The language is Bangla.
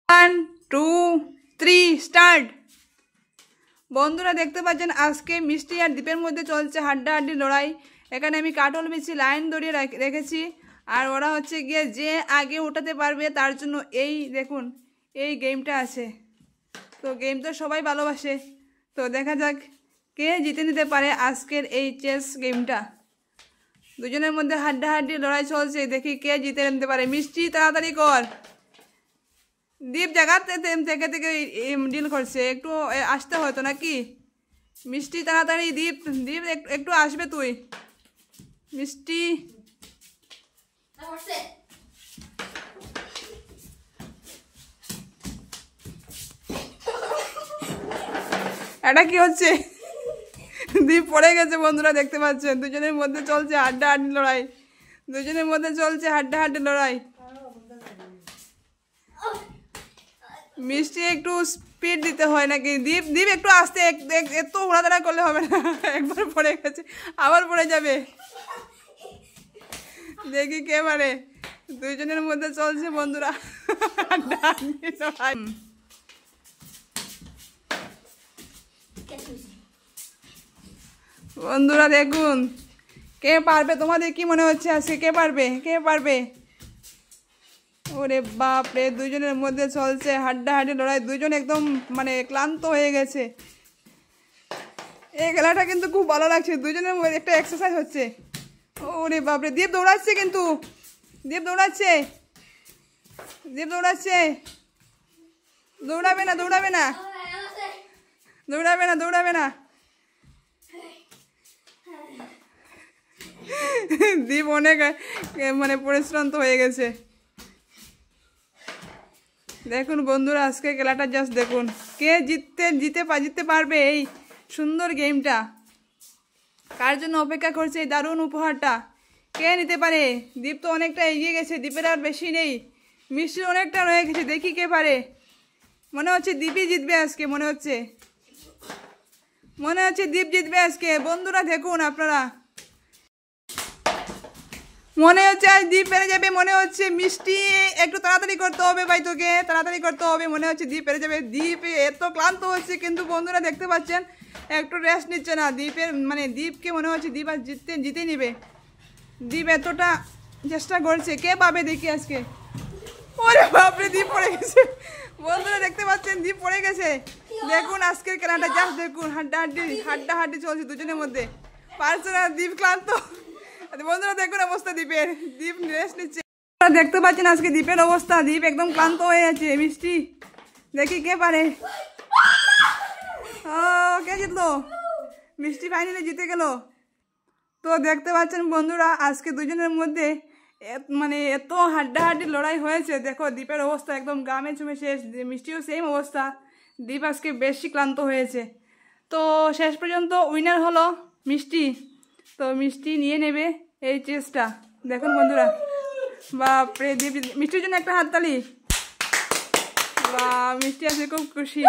1 2 3 স্টার্ট। বন্ধুরা দেখতে পাচ্ছেন আজকে মিষ্টি আর দীপের মধ্যে চলছে হাড্ডাহাড্ডি লড়াই। এখানে আমি কাটল বিছি লাইন ধরিয়ে রেখেছি, আর ওরা হচ্ছে গিয়ে যে আগে উঠাতে পারবে তার জন্য এই দেখুন এই গেমটা আছে। তো গেম তো সবাই ভালোবাসে, তো দেখা যাক কে জিতে নিতে পারে আজকের এই চেস গেমটা। দুজনের মধ্যে হাড্ডাহাড্ডি লড়াই চলছে, দেখি কে জিতে নিতে পারে। মিষ্টি তাড়াতাড়ি কর, দীপ জায়গাতে থেকে থেকে ডিল করছে, একটু আসতে হতো নাকি? মিষ্টি তাড়াতাড়ি, দীপ দীপ একটু আসবে তুই। মিষ্টি এটা কি হচ্ছে? দীপ পড়ে গেছে বন্ধুরা, দেখতে পাচ্ছেন দুজনের মধ্যে চলছে হাড্ডাহাড্ডি লড়াই। দুজনের মধ্যে চলছে হাড্ডাহাড্ডি লড়াই। মিষ্টি একটু স্পিড দিতে হয় নাকি? দীপ দীপ একটু আসতে, এত উড়াদাড়া করলে হবে না। একবার পড়ে গেছে আবার পড়ে যাবে। দেখি কে পারে। দুইজনের মধ্যে চলছে বন্ধুরা বন্ধুরা দেখুন কে পারবে। তোমাদের কি মনে হচ্ছে আজকে কে পারবে? কে পারবে? ওরে বাপ রে, দুজনের মধ্যে চলছে হাড্ডাহাড্ডি লড়াই। দুজন একদম মানে ক্লান্ত হয়ে গেছে। এই খেলাটা কিন্তু খুব ভালো লাগছে, দুজনের মধ্যে একটা এক্সারসাইজ হচ্ছে। ওরে বাপ রে, দীপ দৌড়াচ্ছে কিন্তু, দীপ দৌড়াচ্ছে, দীপ দৌড়াচ্ছে। দৌড়াবে না, দৌড়াবে না, দৌড়াবে না, দৌড়াবে না। দীপ অনেক মানে পরিশ্রান্ত হয়ে গেছে। দেখুন বন্ধুরা আজকে খেলাটা জাস্ট দেখুন, কে জিততে পারবে এই সুন্দর গেমটা। কার জন্য অপেক্ষা করছে এই দারুণ উপহারটা? কে নিতে পারে? দীপ তো অনেকটা এগিয়ে গেছে, দীপের আর বেশি নেই। মিষ্টির অনেকটা রয়ে গেছে, দেখি কে পারে। মনে হচ্ছে দীপই জিতবে আজকে, মনে হচ্ছে দীপ জিতবে আজকে। বন্ধুরা দেখুন আপনারা, মনে হচ্ছে আজ দীপ পেরে যাবে। মনে হচ্ছে মিষ্টি একটু তাড়াতাড়ি করতে হবে ভাই, তোকে তাড়াতাড়ি করতে হবে। মনে হচ্ছে দীপ পেরে যাবে। দীপ এত ক্লান্ত হচ্ছে, কিন্তু বন্ধুরা দেখতে পাচ্ছেন একটু রেস্ট নিচ্ছে না। দীপের মানে দীপকে মনে হচ্ছে দীপ আজ জিতে নিবে। দীপ এতটা চেষ্টা করছে, কে পাবে দেখি আজকে। ওরে বাপরে, দীপ পড়ে গেছে। বন্ধুরা দেখতে পাচ্ছেন দীপ পড়ে গেছে। দেখুন আজকের খেলাটা জাস্ট দেখুন, হাড্ডাহাড্ডি চলছে দুজনের মধ্যে। পারছে না, দীপ ক্লান্ত। বন্ধুরা দেখুন অবস্থা দীপের, দীপ রেস্ট নিচ্ছে। দেখতে পাচ্ছেন আজকে দীপের অবস্থা, দীপ একদম ক্লান্ত হয়ে আছে। মিষ্টি দেখি কে পারে। ও কে জিতলো? মিষ্টি ফাইনালি জিতে গেল। তো দেখতে পাচ্ছেন বন্ধুরা আজকে দুজনের মধ্যে মানে এত হাড্ডাহাড্ডি লড়াই হয়েছে। দেখো দীপের অবস্থা একদম গামে চুমে শেষ, মিষ্টিও সেম অবস্থা। দীপ আজকে বেশি ক্লান্ত হয়েছে। তো শেষ পর্যন্ত উইনার হলো মিষ্টি। তো মিষ্টি নিয়ে নেবে এই চেসটা। দেখুন বন্ধুরা, বাপরে দীপ, মিষ্টির জন্য একটা হাততালি। বা মিষ্টি আছে খুব খুশি।